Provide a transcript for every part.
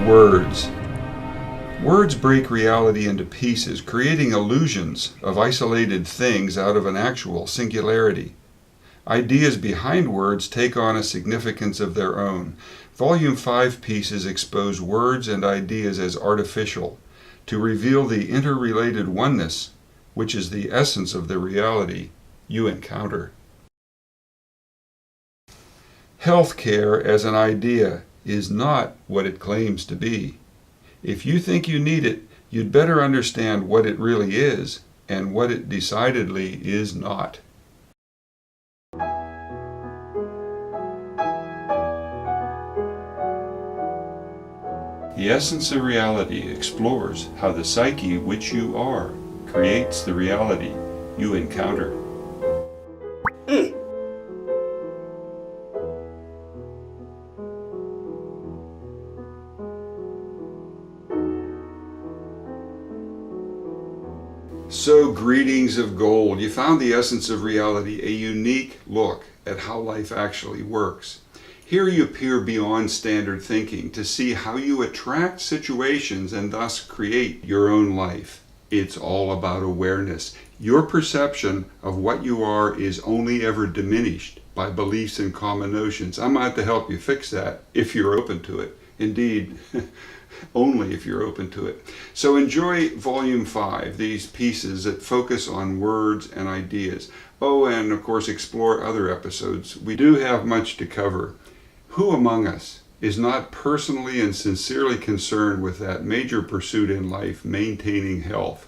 Words. Words break reality into pieces, creating illusions of isolated things out of an actual singularity. Ideas behind words take on a significance of their own. Volume 5 pieces expose words and ideas as artificial, to reveal the interrelated oneness, which is the essence of the reality you encounter. Healthcare as an idea is not what it claims to be. If you think you need it, you'd better understand what it really is and what it decidedly is not. The Essence of Reality explores how the psyche which you are creates the reality you encounter. So, greetings of gold. You found the Essence of Reality, a unique look at how life actually works. Here you peer beyond standard thinking to see how you attract situations and thus create your own life. It's all about awareness. Your perception of what you are is only ever diminished by beliefs and common notions. I'm out to help you fix that if you're open to it. Indeed, only if you're open to it. So enjoy Volume 5, these pieces that focus on words and ideas. Oh, and of course explore other episodes. We do have much to cover. Who among us is not personally and sincerely concerned with that major pursuit in life, maintaining health?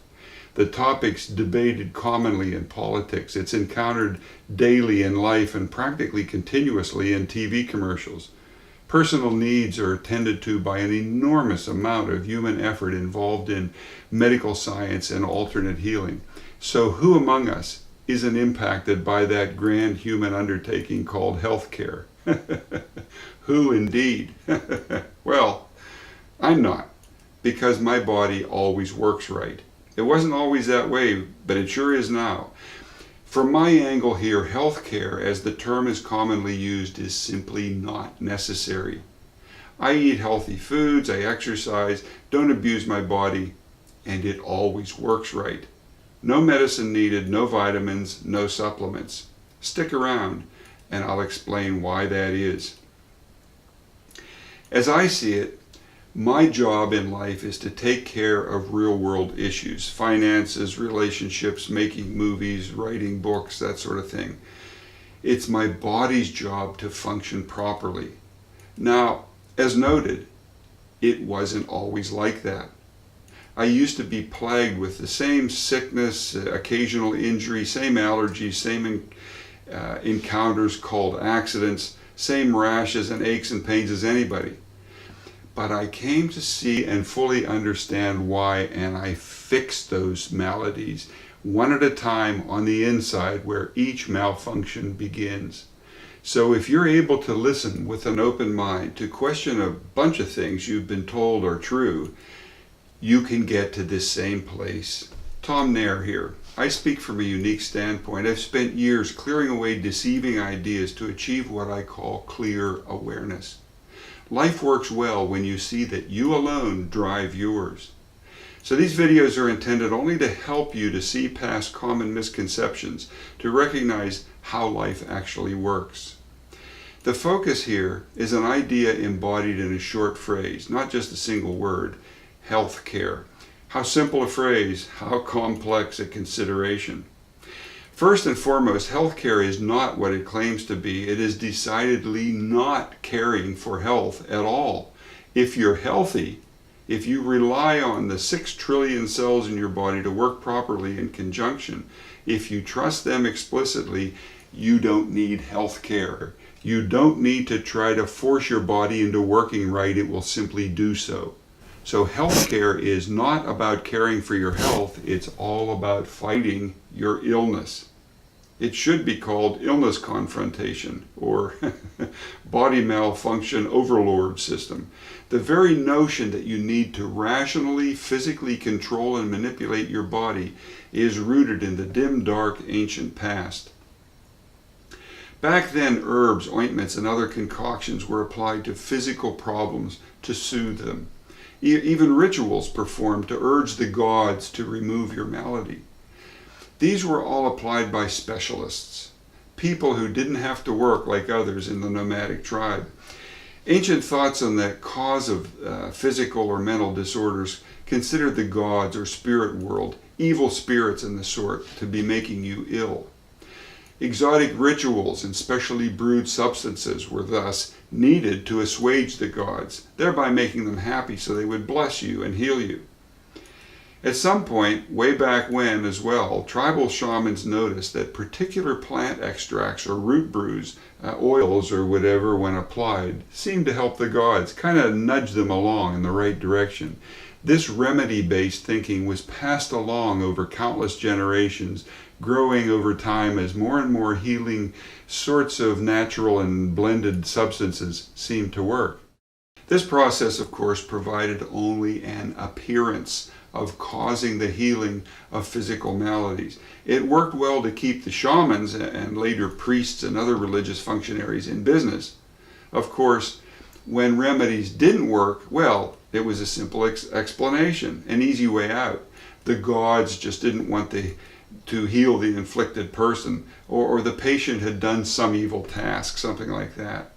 The topic's debated commonly in politics. It's encountered daily in life and practically continuously in TV commercials. Personal needs are attended to by an enormous amount of human effort involved in medical science and alternate healing. So who among us isn't impacted by that grand human undertaking called healthcare? Who indeed? Well, I'm not, because my body always works right. It wasn't always that way, but it sure is now. From my angle here, healthcare, as the term is commonly used, is simply not necessary. I eat healthy foods, I exercise, don't abuse my body, and it always works right. No medicine needed, no vitamins, no supplements. Stick around, and I'll explain why that is. As I see it, my job in life is to take care of real-world issues, finances, relationships, making movies, writing books, that sort of thing. It's my body's job to function properly. Now, as noted, it wasn't always like that. I used to be plagued with the same sickness, occasional injury, same allergies, same encounters called accidents, same rashes and aches and pains as anybody. But I came to see and fully understand why, and I fixed those maladies one at a time on the inside, where each malfunction begins. So if you're able to listen with an open mind, to question a bunch of things you've been told are true, you can get to this same place. Tom Nair here. I speak from a unique standpoint. I've spent years clearing away deceiving ideas to achieve what I call clear awareness. Life works well when you see that you alone drive yours. So these videos are intended only to help you to see past common misconceptions, to recognize how life actually works. The focus here is an idea embodied in a short phrase, not just a single word: healthcare. How simple a phrase, how complex a consideration. First and foremost, healthcare is not what it claims to be. It is decidedly not caring for health at all. If you're healthy, if you rely on the 6 trillion cells in your body to work properly in conjunction, if you trust them explicitly, you don't need healthcare. You don't need to try to force your body into working right. It will simply do so. So healthcare is not about caring for your health. It's all about fighting your illness. It should be called illness confrontation, or body malfunction overlord system. The very notion that you need to rationally, physically control and manipulate your body is rooted in the dim, dark, ancient past. Back then, herbs, ointments, and other concoctions were applied to physical problems to soothe them. even rituals performed to urge the gods to remove your malady. These were all applied by specialists, people who didn't have to work like others in the nomadic tribe. Ancient thoughts on the cause of physical or mental disorders considered the gods or spirit world, evil spirits and the sort, to be making you ill. Exotic rituals and specially brewed substances were thus needed to assuage the gods, thereby making them happy so they would bless you and heal you. At some point, way back when as well, tribal shamans noticed that particular plant extracts or root brews, oils or whatever, when applied, seemed to help the gods, kind of nudge them along in the right direction. This remedy-based thinking was passed along over countless generations, growing over time as more and more healing sorts of natural and blended substances seemed to work. This process, of course, provided only an appearance of causing the healing of physical maladies. It worked well to keep the shamans and later priests and other religious functionaries in business. Of course, when remedies didn't work, well, it was a simple explanation, an easy way out. The gods just didn't want to heal the inflicted person, or the patient had done some evil task, something like that.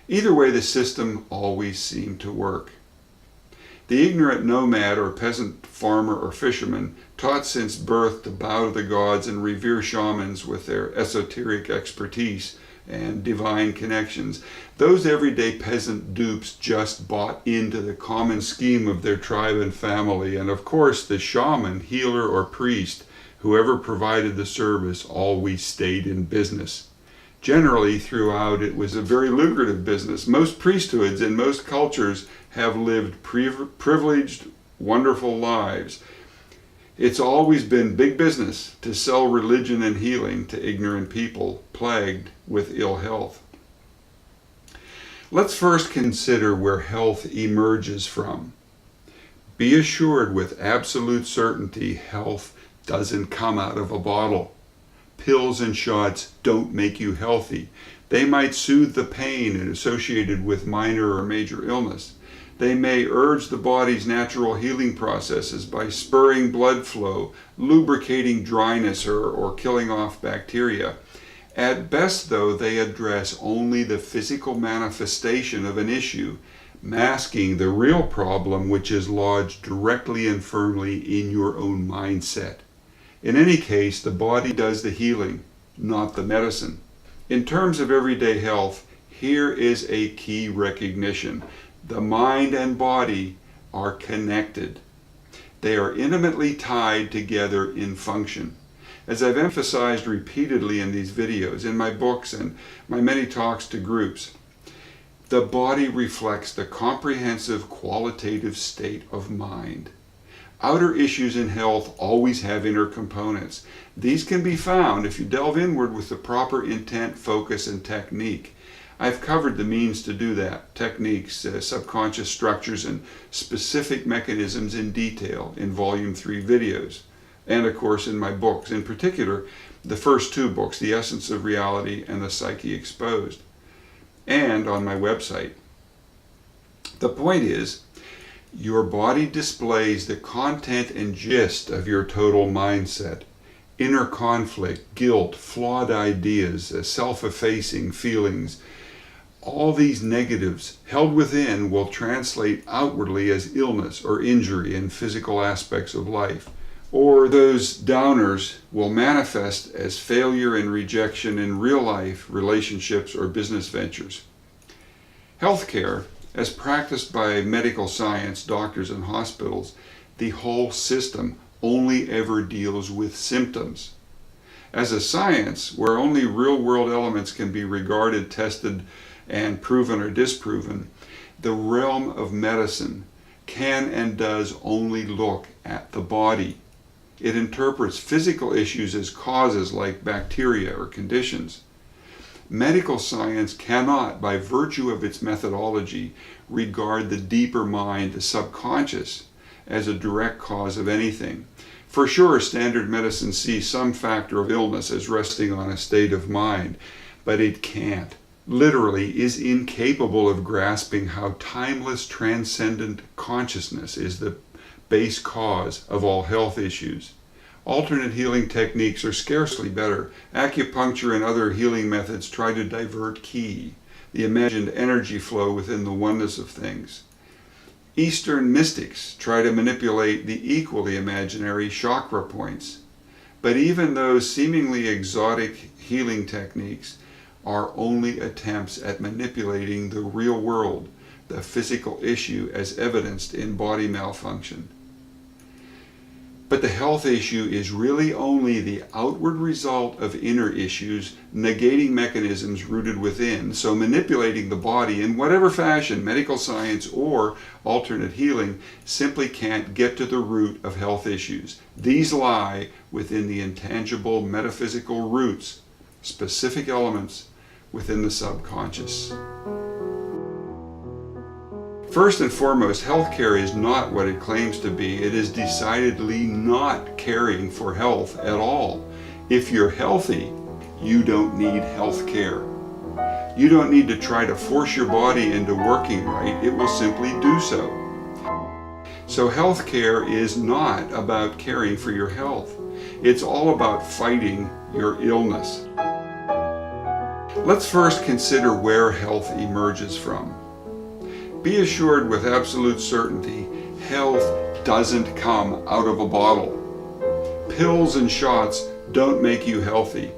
Either way, the system always seemed to work. The ignorant nomad or peasant farmer or fisherman, taught since birth to bow to the gods and revere shamans with their esoteric expertise and divine connections, those everyday peasant dupes just bought into the common scheme of their tribe and family, and of course the shaman, healer, or priest, whoever provided the service, always stayed in business. Generally, throughout, it was a very lucrative business. Most priesthoods in most cultures have lived privileged, wonderful lives. It's always been big business to sell religion and healing to ignorant people plagued with ill health. Let's first consider where health emerges from. Be assured with absolute certainty, health doesn't come out of a bottle. Pills and shots don't make you healthy. They might soothe the pain associated with minor or major illness. They may urge the body's natural healing processes by spurring blood flow, lubricating dryness, or killing off bacteria. At best, though, they address only the physical manifestation of an issue, masking the real problem, which is lodged directly and firmly in your own mindset. In any case, the body does the healing, not the medicine. In terms of everyday health, here is a key recognition. The mind and body are connected. They are intimately tied together in function. As I've emphasized repeatedly in these videos, in my books and my many talks to groups, the body reflects the comprehensive qualitative state of mind. Outer issues in health always have inner components. These can be found if you delve inward with the proper intent, focus, and technique. I've covered the means to do that, techniques, subconscious structures, and specific mechanisms in detail in Volume 3 videos, and of course in my books, in particular the first two books, The Essence of Reality and The Psyche Exposed, and on my website. The point is, your body displays the content and gist of your total mindset. Inner conflict, guilt, flawed ideas, self-effacing feelings. All these negatives held within will translate outwardly as illness or injury in physical aspects of life. Or those downers will manifest as failure and rejection in real life, relationships, or business ventures. Healthcare, as practiced by medical science, doctors, and hospitals, the whole system only ever deals with symptoms. As a science, where only real-world elements can be regarded, tested, and proven or disproven, the realm of medicine can and does only look at the body. It interprets physical issues as causes like bacteria or conditions. Medical science cannot, by virtue of its methodology, regard the deeper mind, the subconscious, as a direct cause of anything. For sure, standard medicine sees some factor of illness as resting on a state of mind, but it can't. literally is incapable of grasping how timeless transcendent consciousness is the base cause of all health issues. Alternate healing techniques are scarcely better. Acupuncture and other healing methods try to divert ki, the imagined energy flow within the oneness of things. Eastern mystics try to manipulate the equally imaginary chakra points. But even those seemingly exotic healing techniques are only attempts at manipulating the real world, the physical issue as evidenced in body malfunction. But the health issue is really only the outward result of inner issues, negating mechanisms rooted within. So manipulating the body in whatever fashion, medical science or alternate healing, simply can't get to the root of health issues. These lie within the intangible metaphysical roots, specific elements within the subconscious. First and foremost, healthcare is not what it claims to be. It is decidedly not caring for health at all. If you're healthy, you don't need healthcare. You don't need to try to force your body into working right. It will simply do so. So healthcare is not about caring for your health. It's all about fighting your illness. Let's first consider where health emerges from. Be assured with absolute certainty, health doesn't come out of a bottle. Pills and shots don't make you healthy.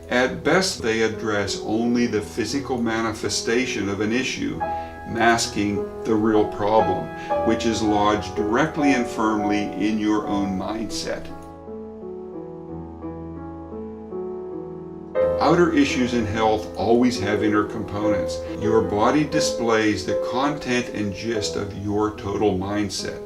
At best, they address only the physical manifestation of an issue, masking the real problem, which is lodged directly and firmly in your own mindset. Outer issues in health always have inner components. Your body displays the content and gist of your total mindset.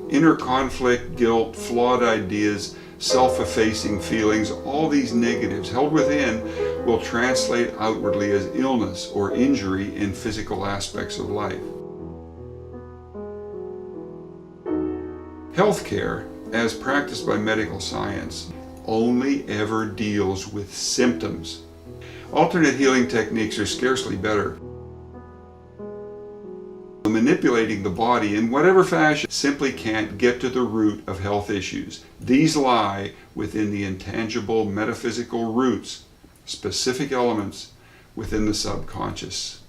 Inner conflict, guilt, flawed ideas, self-effacing feelings, all these negatives held within will translate outwardly as illness or injury in physical aspects of life. Healthcare, as practiced by medical science, only ever deals with symptoms. Alternate healing techniques are scarcely better. Manipulating the body in whatever fashion simply can't get to the root of health issues. These lie within the intangible metaphysical roots, specific elements within the subconscious.